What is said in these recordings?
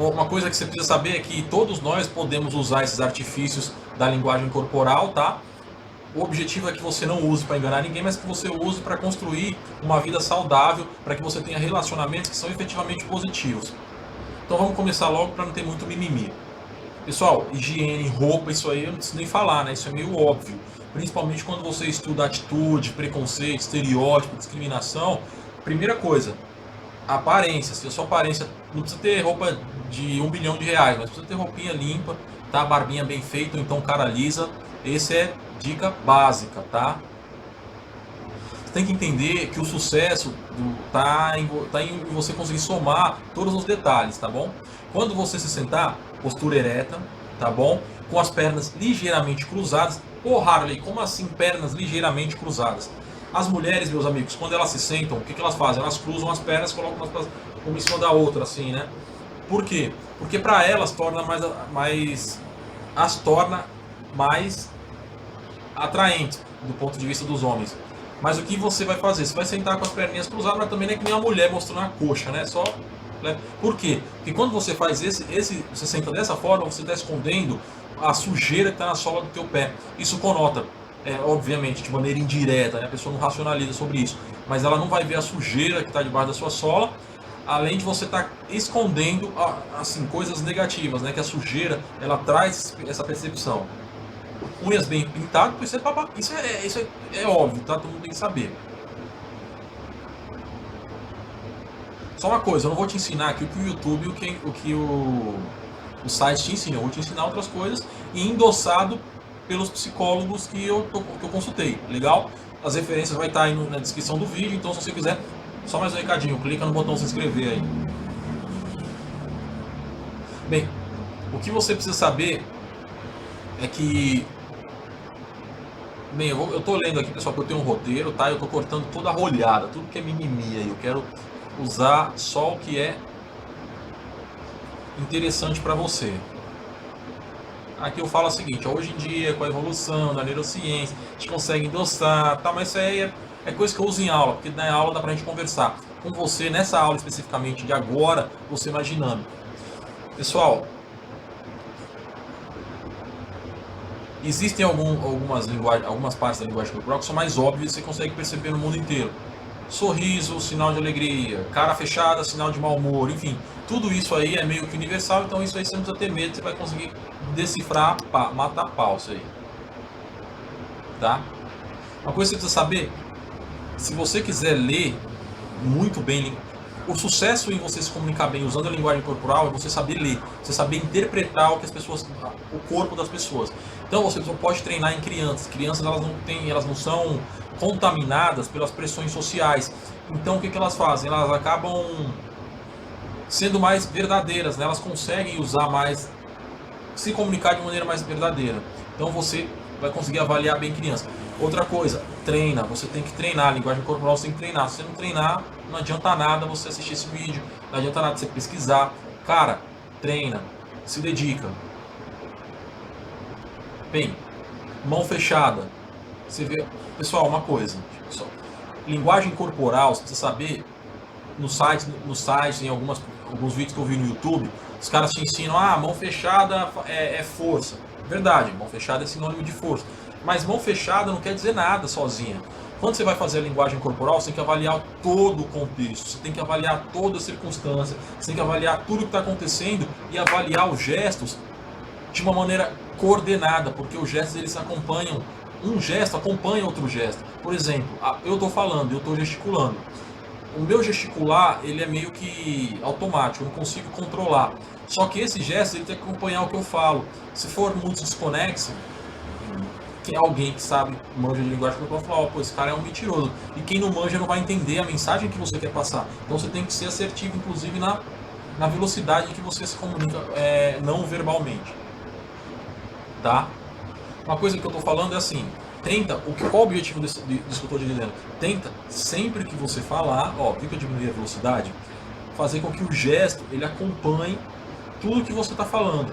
Uma coisa que você precisa saber é que todos nós podemos usar esses artifícios da linguagem corporal, tá? O objetivo é que você não use para enganar ninguém, mas que você use para construir uma vida saudável, para que você tenha relacionamentos que são efetivamente positivos. Então vamos começar logo para não ter muito mimimi. Pessoal, higiene, roupa, isso aí eu não preciso nem falar, né? Isso é meio óbvio. Principalmente quando você estuda atitude, preconceito, estereótipo, discriminação. Primeira coisa, aparência. Se a sua aparência não precisa ter roupa de R$ 1 bilhão, mas precisa ter roupinha limpa, tá? Barbinha bem feita, ou então cara lisa. Esse é dica básica, tá? Você tem que entender que o sucesso tá em você conseguir somar todos os detalhes, tá bom? Quando você se sentar, postura ereta, tá bom? Com as pernas ligeiramente cruzadas. Pô, Harley, como assim pernas ligeiramente cruzadas? As mulheres, meus amigos, quando elas se sentam, o que, que elas fazem? Elas cruzam as pernas, colocam uma em cima da outra, assim, né? Por quê? Porque para elas as torna mais atraentes do ponto de vista dos homens. Mas o que você vai fazer? Você vai sentar com as perninhas cruzadas, mas também não é que nem uma mulher mostrando a coxa, né? Só. Né? Por quê? Porque quando você faz você senta dessa forma, você está escondendo a sujeira que está na sola do teu pé. Isso conota, obviamente, de maneira indireta, né? A pessoa não racionaliza sobre isso, mas ela não vai ver a sujeira que está debaixo da sua sola, além de você estar escondendo assim coisas negativas, né? Que a sujeira ela traz essa percepção. Unhas bem pintadas, isso é óbvio, tá? Todo mundo tem que saber. Só uma coisa, eu não vou te ensinar aqui o que o YouTube, o site te ensina. Eu vou te ensinar outras coisas e endossado pelos psicólogos que eu consultei, legal? As referências vai estar aí na descrição do vídeo, então se você quiser, só mais um recadinho, clica no botão se inscrever aí. Bem, o que você precisa saber é que... Bem, eu tô lendo aqui, pessoal, que eu tenho um roteiro, tá? Eu tô cortando toda a rolhada, tudo que é mimimi aí. Eu quero usar só o que é interessante para você. Aqui eu falo o seguinte, ó, hoje em dia, com a evolução da neurociência, a gente consegue endossar, tá? Mas isso aí é coisa que eu uso em aula, porque na aula dá pra gente conversar. Com você, nessa aula especificamente de agora, você mais dinâmico. Pessoal, existem algumas partes da linguagem corporal que são mais óbvias e você consegue perceber no mundo inteiro. Sorriso, sinal de alegria, cara fechada, sinal de mau humor, enfim, tudo isso aí é meio que universal, então isso aí você não precisa ter medo, você vai conseguir decifrar, matar pau isso aí, tá? Uma coisa que você precisa saber, se você quiser ler muito bem, o sucesso em você se comunicar bem usando a linguagem corporal é você saber ler, você saber interpretar o corpo das pessoas. Então você só pode treinar em crianças. Crianças elas não são contaminadas pelas pressões sociais. Então o que elas fazem? Elas acabam sendo mais verdadeiras, né? Elas conseguem usar mais, se comunicar de maneira mais verdadeira. Então você vai conseguir avaliar bem criança. Outra coisa, treina. Você tem que treinar. A linguagem corporal você tem que treinar. Se você não treinar, não adianta nada você assistir esse vídeo. Não adianta nada você pesquisar. Cara, treina. Se dedica. Bem, mão fechada. Você vê... Pessoal, uma coisa. Pessoal, linguagem corporal, você precisa saber. No site, em alguns vídeos que eu vi no YouTube, os caras te ensinam, mão fechada é força. Verdade, mão fechada é sinônimo de força. Mas mão fechada não quer dizer nada sozinha. Quando você vai fazer a linguagem corporal, você tem que avaliar todo o contexto, você tem que avaliar toda a circunstância, você tem que avaliar tudo o que está acontecendo e avaliar os gestos de uma maneira coordenada, porque os gestos eles acompanham, um gesto acompanha outro gesto. Por exemplo, eu estou falando, eu estou gesticulando. O meu gesticular ele é meio que automático, eu não consigo controlar. Só que esse gesto ele tem que acompanhar o que eu falo. Se for muito desconexo, que é alguém que sabe, manja de linguagem corporal, falar, pô, esse cara é um mentiroso. E quem não manja não vai entender a mensagem que você quer passar. Então você tem que ser assertivo, inclusive na velocidade que você se comunica não verbalmente. Tá? Uma coisa que eu estou falando é assim, qual o objetivo disso que eu estou dizendo? Tenta, sempre que você falar, viu que eu diminui a velocidade? Fazer com que o gesto, ele acompanhe tudo que você está falando.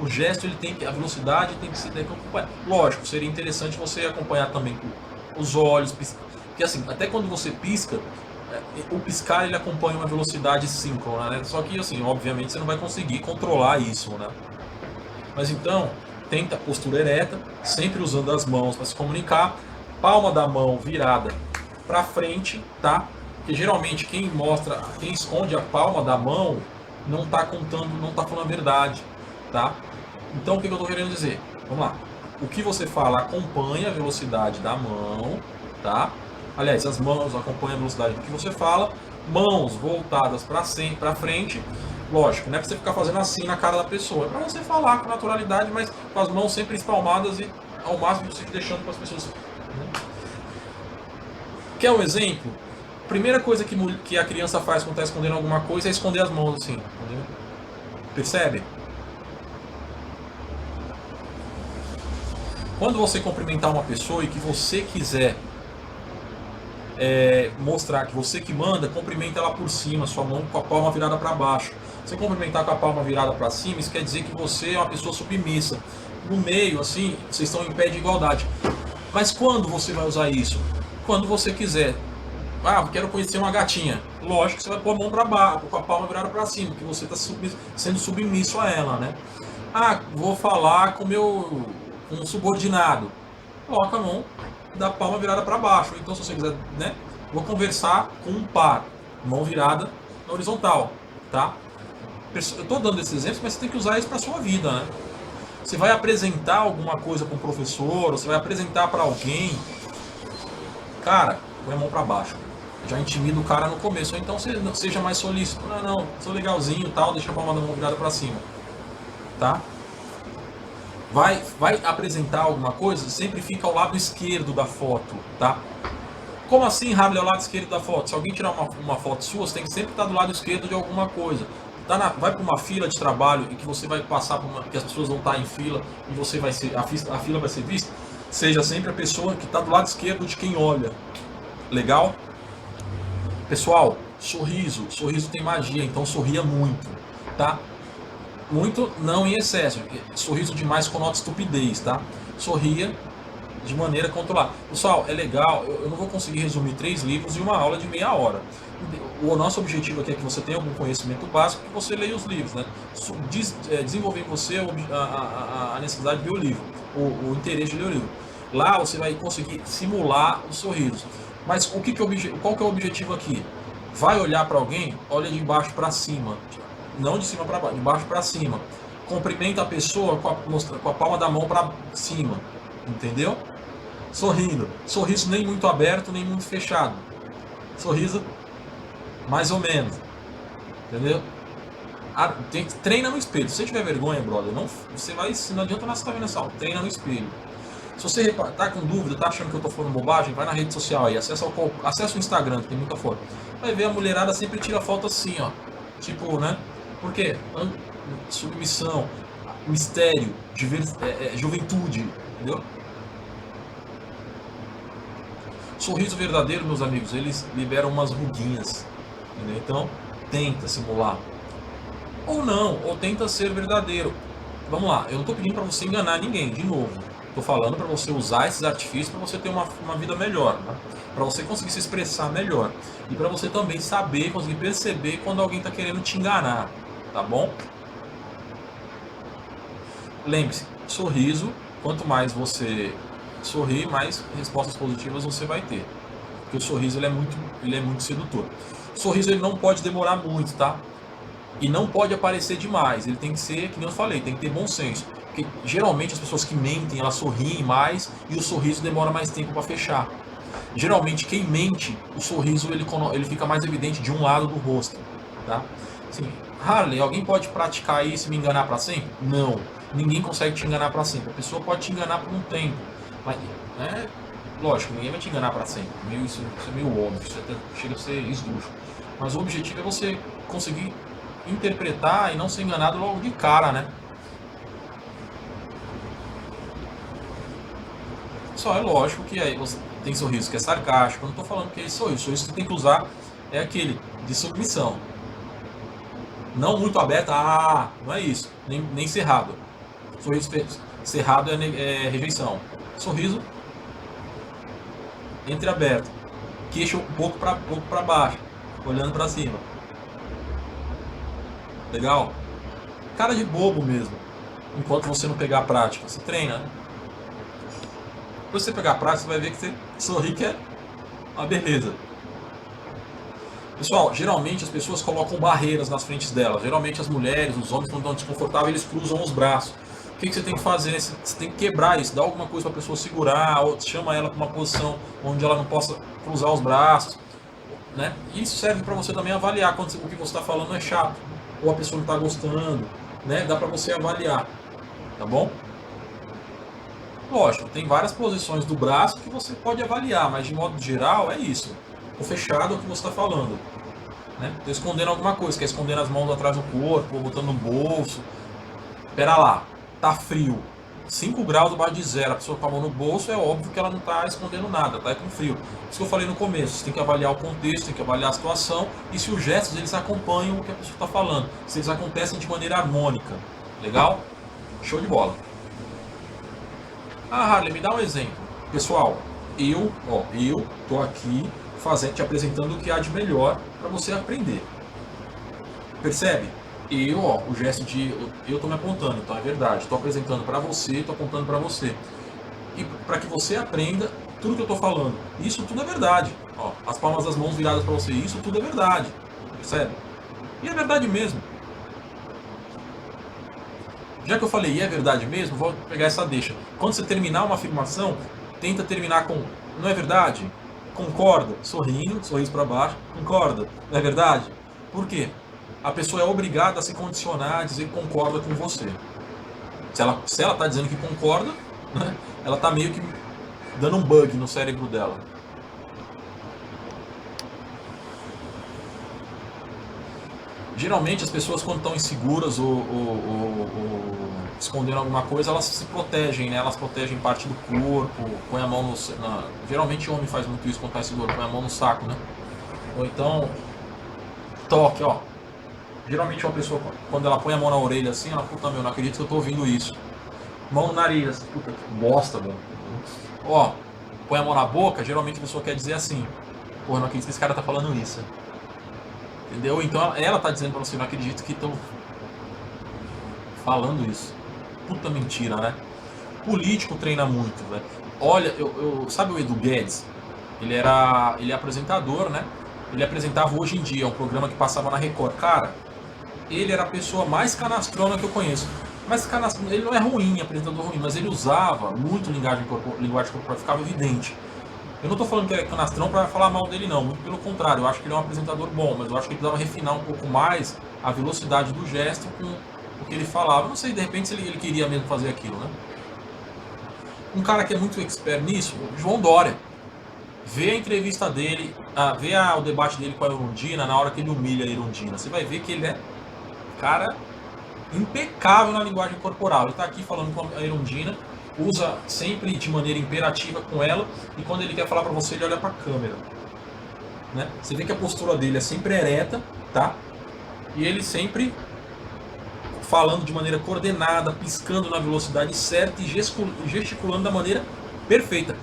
O gesto, a velocidade tem que acompanhar. Lógico, seria interessante você acompanhar também com os olhos, porque assim, até quando você pisca, O piscar ele acompanha uma velocidade síncrona, né? Só que assim, obviamente você não vai conseguir controlar isso, né? Mas então, tenta a postura ereta, sempre usando as mãos para se comunicar, palma da mão virada para frente, tá? Porque geralmente quem esconde a palma da mão não está contando, não está falando a verdade, tá? Então o que eu estou querendo dizer? Vamos lá. O que você fala acompanha a velocidade da mão, tá? Aliás, as mãos acompanham a velocidade do que você fala, mãos voltadas para frente. Lógico, não é para você ficar fazendo assim na cara da pessoa, é para você falar com naturalidade, mas com as mãos sempre espalmadas e ao máximo você deixando para as pessoas. Né? Quer um exemplo? Primeira coisa que a criança faz quando está escondendo alguma coisa é esconder as mãos assim. Entendeu? Percebe? Quando você cumprimentar uma pessoa e que você quiser mostrar que você que manda, cumprimenta ela por cima, sua mão com a palma virada para baixo. Você cumprimentar com a palma virada para cima, isso quer dizer que você é uma pessoa submissa. No meio, assim, vocês estão em pé de igualdade. Mas quando você vai usar isso? Quando você quiser. Ah, quero conhecer uma gatinha. Lógico que você vai pôr a mão para baixo, com a palma virada para cima, porque você está sendo submisso a ela, né? Ah, vou falar com um subordinado. Coloca a mão da palma virada para baixo. Então, se você quiser, né? Vou conversar com um par, mão virada na horizontal, tá? Eu estou dando esses exemplos, mas você tem que usar isso para sua vida, né? Você vai apresentar alguma coisa para um professor, você vai apresentar para alguém, cara, põe a mão para baixo. Já intimida o cara no começo. Ou então seja mais solícito. Não, sou legalzinho e tal, deixa a palma da mão virada para cima, tá? Vai apresentar alguma coisa, sempre fica ao lado esquerdo da foto, tá? Como assim, Harley, ao lado esquerdo da foto? Se alguém tirar uma foto sua, você tem que sempre estar do lado esquerdo de alguma coisa. Vai para uma fila de trabalho e que você vai passar que as pessoas vão estar em fila e você vai ser a fila vai ser vista. Seja sempre a pessoa que está do lado esquerdo de quem olha. Legal? Pessoal, sorriso tem magia, então sorria muito, tá? Muito não em excesso. Sorriso demais conota estupidez, tá? Sorria de maneira controlada. Pessoal, é legal, eu não vou conseguir resumir 3 livros em uma aula de meia hora. O nosso objetivo aqui é que você tenha algum conhecimento básico, que você leia os livros, né? Desenvolver em você a necessidade de ler o livro, o interesse de ler o livro. Lá você vai conseguir simular os sorrisos. Mas qual que é o objetivo aqui? Vai olhar para alguém, olha de baixo para cima, não de cima para baixo, de baixo para cima. Cumprimenta a pessoa com a palma da mão para cima, entendeu? Sorrindo. Sorriso nem muito aberto, nem muito fechado. Sorriso mais ou menos. Entendeu? Treina no espelho. Se você tiver vergonha, brother, não adianta nada você estar vendo essa aula. Treina no espelho. Se você tá com dúvida, tá achando que eu tô falando bobagem, vai na rede social aí, acessa o Instagram, que tem muita foto. Vai ver a mulherada sempre tira foto assim, ó. Tipo, né? Por quê? Submissão, mistério, juventude, entendeu? Sorriso verdadeiro, meus amigos, eles liberam umas ruguinhas, entendeu? Então, tenta simular. Ou não, ou tenta ser verdadeiro. Vamos lá, eu não estou pedindo para você enganar ninguém, de novo. Estou falando para você usar esses artifícios para você ter uma vida melhor, tá? Para você conseguir se expressar melhor. E para você também saber, conseguir perceber quando alguém está querendo te enganar, tá bom? Lembre-se, sorriso, quanto mais você sorrir, mais respostas positivas você vai ter. Porque o sorriso ele é muito sedutor. O sorriso ele não pode demorar muito, tá? E não pode aparecer demais. Ele tem que ser, que nem eu falei, tem que ter bom senso. Porque geralmente as pessoas que mentem, elas sorriem mais e o sorriso demora mais tempo para fechar. Geralmente quem mente, o sorriso ele fica mais evidente de um lado do rosto, tá? Assim, Harley, alguém pode praticar isso e me enganar para sempre? Não. Ninguém consegue te enganar para sempre. A pessoa pode te enganar por um tempo. Mas, né? Lógico, ninguém vai te enganar para sempre. Isso é meio óbvio, isso até chega a ser esdrúxulo. Mas o objetivo é você conseguir interpretar e não ser enganado logo de cara, né? Só é lógico que aí você tem sorriso que é sarcástico. Eu não estou falando que é sorriso. O sorriso que você tem que usar é aquele de submissão. Não muito aberto, não é isso. Nem cerrado. Sorriso cerrado é rejeição. Sorriso entreaberto. queixo um pouco para baixo, olhando para cima. Legal? Cara de bobo mesmo. Enquanto você não pegar a prática, você treina, né? Depois você pegar a prática, você vai ver que você sorri que é uma beleza. Pessoal, geralmente as pessoas colocam barreiras nas frentes delas. Geralmente as mulheres, os homens, quando estão desconfortáveis, eles cruzam os braços. O que você tem que fazer? Você tem que quebrar isso, dar alguma coisa para a pessoa segurar, ou chama ela para uma posição onde ela não possa cruzar os braços, né? Isso serve para você também avaliar quando o que você está falando é chato, ou a pessoa não está gostando, né? Dá para você avaliar, tá bom? Lógico, tem várias posições do braço que você pode avaliar, mas de modo geral é isso. O fechado é o que você está falando. Né? Tô escondendo alguma coisa, quer esconder as mãos atrás do corpo, ou botando no bolso. Pera lá, tá frio. 5 graus abaixo de zero, a pessoa com a mão no bolso, é óbvio que ela não está escondendo nada, tá? É com frio. Isso que eu falei no começo, você tem que avaliar o contexto, tem que avaliar a situação e se os gestos eles acompanham o que a pessoa está falando, se eles acontecem de maneira harmônica. Legal? Show de bola. Ah, Harley, me dá um exemplo. Pessoal, eu tô aqui te apresentando o que há de melhor para você aprender. Percebe? O gesto de eu tô me apontando, então é verdade. Tô apresentando para você, tô apontando para você. E para que você aprenda tudo que eu tô falando. Isso tudo é verdade. Ó, as palmas das mãos viradas para você, isso tudo é verdade. Percebe? E é verdade mesmo. Já que eu falei e é verdade mesmo, vou pegar essa deixa. Quando você terminar uma afirmação, tenta terminar com não é verdade? Concorda? Sorrindo, sorriso para baixo. Concorda? Não é verdade? Por quê? A pessoa é obrigada a se condicionar a dizer que concorda com você. Se ela está dizendo que concorda, né, ela está meio que dando um bug no cérebro dela. Geralmente as pessoas quando estão inseguras ou escondendo alguma coisa, elas se protegem, né? Elas protegem parte do corpo, põe a mão no... geralmente o homem faz muito isso quando está inseguro, põe a mão no saco, né? Ou então, toque, ó. Geralmente uma pessoa, quando ela põe a mão na orelha assim, ela, puta meu, não acredito que eu tô ouvindo isso. Mão no nariz, puta que bosta, velho. Ó, põe a mão na boca, geralmente a pessoa quer dizer assim, porra, não acredito que esse cara tá falando isso. Entendeu? Então ela tá dizendo pra você, não acredito que estão falando isso. Puta mentira, né? Político treina muito, velho. Olha, sabe o Edu Guedes? Ele é apresentador, né? Ele apresentava Hoje em Dia, um programa que passava na Record. Cara, ele era a pessoa mais canastrona que eu conheço. Mas canastrona, ele não é ruim, apresentador ruim, mas ele usava muito linguagem corporal, ficava evidente. Eu não estou falando que é canastrão para falar mal dele, não. Muito pelo contrário, eu acho que ele é um apresentador bom, mas eu acho que ele precisava refinar um pouco mais a velocidade do gesto com o que ele falava. Eu não sei, de repente, se ele queria mesmo fazer aquilo, né? Um cara que é muito expert nisso, João Dória. Vê a entrevista dele, vê o debate dele com a Erundina, na hora que ele humilha a Erundina. Você vai ver que ele é, cara, impecável na linguagem corporal. Ele está aqui falando com a Erundina, usa sempre de maneira imperativa com ela, e quando ele quer falar para você, ele olha para a câmera. Né? Você vê que a postura dele é sempre ereta, tá? E ele sempre falando de maneira coordenada, piscando na velocidade certa e gesticulando da maneira perfeita.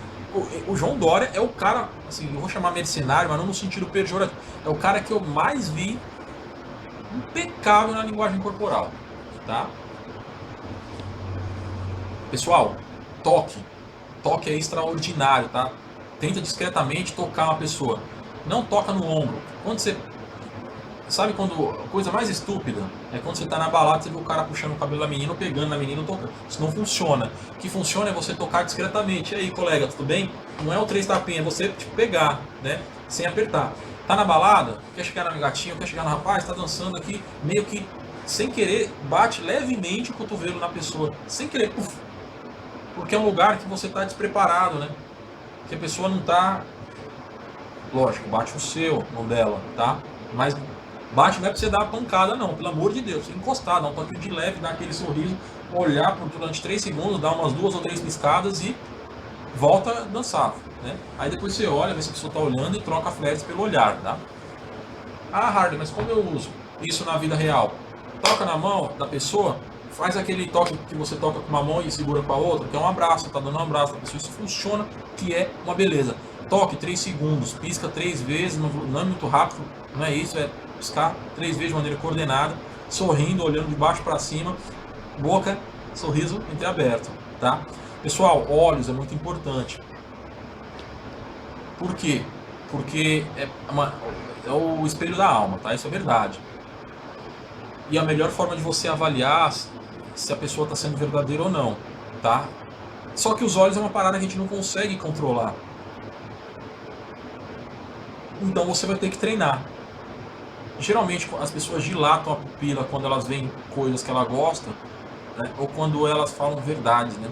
O João Dória é o cara, assim, eu vou chamar mercenário, mas não no sentido pejorativo. É o cara que eu mais vi impecável na linguagem corporal, tá? Pessoal, toque. Toque é extraordinário, tá? Tenta discretamente tocar uma pessoa. Não toca no ombro. Quando você... Sabe quando... A coisa mais estúpida é quando você tá na balada, você vê o cara puxando o cabelo da menina, ou pegando na menina, ou tocando. Isso não funciona. O que funciona é você tocar discretamente. E aí, colega, tudo bem? Não é o 3 tapinhas, é você tipo, pegar, né? Sem apertar. Tá na balada, quer chegar na gatinha, quer chegar no rapaz, tá dançando aqui, meio que sem querer, bate levemente o cotovelo na pessoa. Sem querer, puf. Porque é um lugar que você tá despreparado, né? Que a pessoa não tá... Lógico, bate o seu, não dela, tá? Mas bate não é pra você dar a pancada, não, pelo amor de Deus. Você encostar, dar um toque de leve, dar aquele sorriso, olhar por durante 3 segundos, dar umas 2 ou 3 piscadas e volta a dançar, né? Aí depois você olha, vê se a pessoa tá olhando e troca flertes pelo olhar, tá? Ah, Harley, mas como eu uso isso na vida real? Toca na mão da pessoa, faz aquele toque que você toca com uma mão e segura com a outra, que é um abraço, tá dando um abraço na pessoa, isso funciona, que é uma beleza. Toque 3 segundos, pisca 3 vezes, não é muito rápido, não é isso, é piscar 3 vezes de maneira coordenada, sorrindo, olhando de baixo para cima, boca, sorriso entreaberto, tá? Pessoal, olhos é muito importante. Por quê? Porque é o espelho da alma, tá? Isso é verdade. E a melhor forma de você avaliar se a pessoa está sendo verdadeira ou não, tá? Só que os olhos é uma parada que a gente não consegue controlar. Então você vai ter que treinar. Geralmente as pessoas dilatam a pupila quando elas veem coisas que ela gosta, né? Ou quando elas falam verdades, né?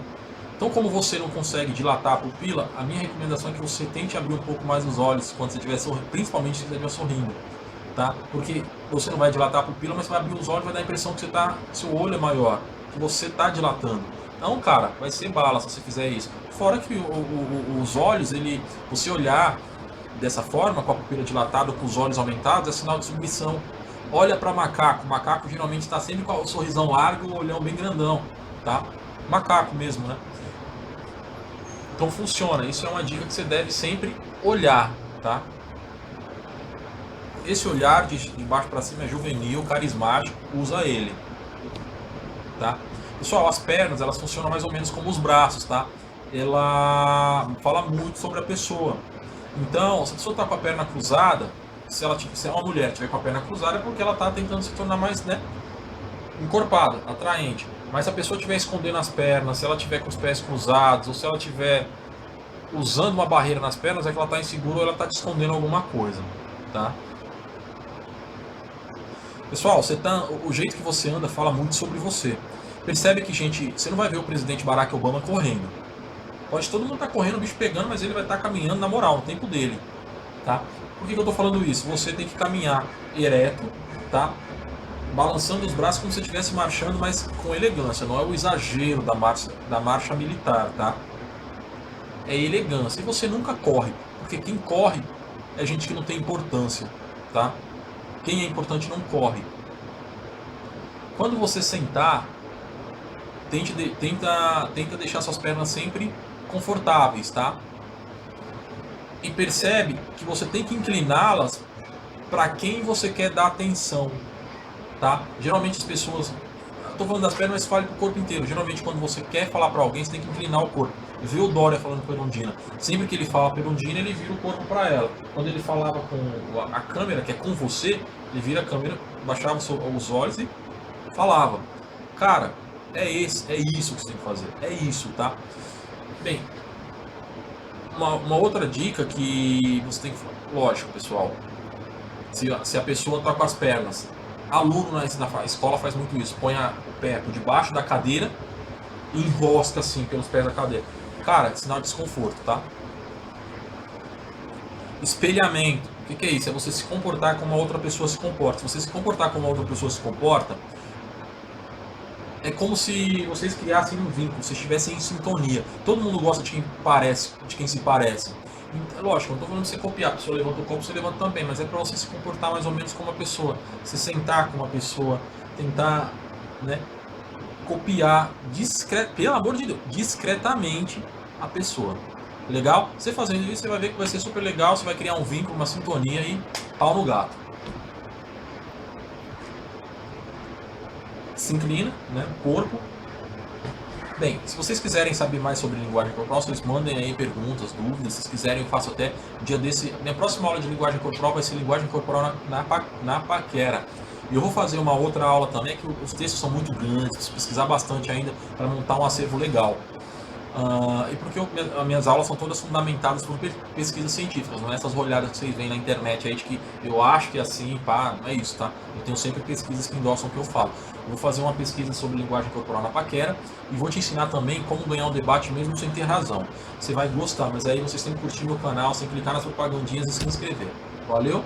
Então, como você não consegue dilatar a pupila, a minha recomendação é que você tente abrir um pouco mais os olhos quando você estiver sorrindo, principalmente se você estiver sorrindo, tá? Porque você não vai dilatar a pupila, mas você vai abrir os olhos e vai dar a impressão que seu olho é maior, que você está dilatando. Então, cara, vai ser bala se você fizer isso. Fora que os olhos, você olhar dessa forma, com a pupila dilatada, com os olhos aumentados, é sinal de submissão. Olha para macaco. O macaco geralmente está sempre com o sorrisão largo, o olhão bem grandão, tá? Macaco mesmo, né? Então funciona. Isso é uma dica que você deve sempre olhar, tá? Esse olhar de baixo para cima é juvenil, carismático, usa ele, tá? Pessoal, as pernas, elas funcionam mais ou menos como os braços, tá? Ela fala muito sobre a pessoa. Então, se a pessoa está com a perna cruzada, se é uma mulher tiver com a perna cruzada, é porque ela está tentando se tornar mais, né, encorpada, atraente. Mas se a pessoa estiver escondendo as pernas, se ela estiver com os pés cruzados, ou se ela estiver usando uma barreira nas pernas, é que ela está insegura ou ela está te escondendo alguma coisa, tá? Pessoal, o jeito que você anda fala muito sobre você. Percebe que, gente, você não vai ver o presidente Barack Obama correndo. Pode todo mundo estar correndo, o bicho pegando, mas ele vai estar caminhando na moral, no tempo dele, tá? Por que eu estou falando isso? Você tem que caminhar ereto, tá? Balançando os braços como se estivesse marchando, mas com elegância. Não é o exagero da marcha militar, tá? É elegância. E você nunca corre, porque quem corre é gente que não tem importância, tá? Quem é importante não corre. Quando você sentar, tenta deixar suas pernas sempre confortáveis, tá? E percebe que você tem que incliná-las para quem você quer dar atenção, tá? Geralmente as pessoas, estou falando das pernas, mas fale para o corpo inteiro. Geralmente quando você quer falar para alguém, você tem que inclinar o corpo. Vê o Dória falando com a Erundina. Sempre que ele fala para a Erundina, ele vira o corpo para ela. Quando ele falava com a câmera, que é com você, ele vira a câmera, baixava os olhos e falava. Cara, é isso que você tem que fazer. É isso, tá? Bem, uma outra dica que você tem que... Lógico, pessoal. Se a pessoa está com as pernas... Aluno na escola faz muito isso. Põe o pé por debaixo da cadeira e enrosca assim pelos pés da cadeira. Cara, sinal de desconforto, tá? Espelhamento. O que é isso? É você se comportar como a outra pessoa se comporta. Se você se comportar como a outra pessoa se comporta, é como se vocês criassem um vínculo, vocês estivessem em sintonia. Todo mundo gosta de quem se parece. Lógico, não estou falando de você copiar, a pessoa levanta o copo, você levanta também, mas é para você se comportar mais ou menos como uma pessoa, se sentar com uma pessoa, tentar, né, copiar pelo amor de Deus, discretamente a pessoa. Legal? Você fazendo isso, você vai ver que vai ser super legal, você vai criar um vínculo, uma sintonia e pau no gato. Se inclina, né, corpo. Bem, se vocês quiserem saber mais sobre linguagem corporal, vocês mandem aí perguntas, dúvidas. Se vocês quiserem, eu faço até dia desse. Minha próxima aula de linguagem corporal vai ser linguagem corporal na paquera. E eu vou fazer uma outra aula também, que os textos são muito grandes, preciso pesquisar bastante ainda para montar um acervo legal. E porque as minhas aulas são todas fundamentadas por pesquisas científicas, não é essas olhadas que vocês veem na internet aí de que eu acho que é assim, pá, não é isso, tá? Eu tenho sempre pesquisas que endossam o que eu falo. Eu vou fazer uma pesquisa sobre linguagem corporal na paquera e vou te ensinar também como ganhar um debate mesmo sem ter razão. Você vai gostar, mas aí vocês têm que curtir meu canal, sem clicar nas propagandinhas e se inscrever. Valeu?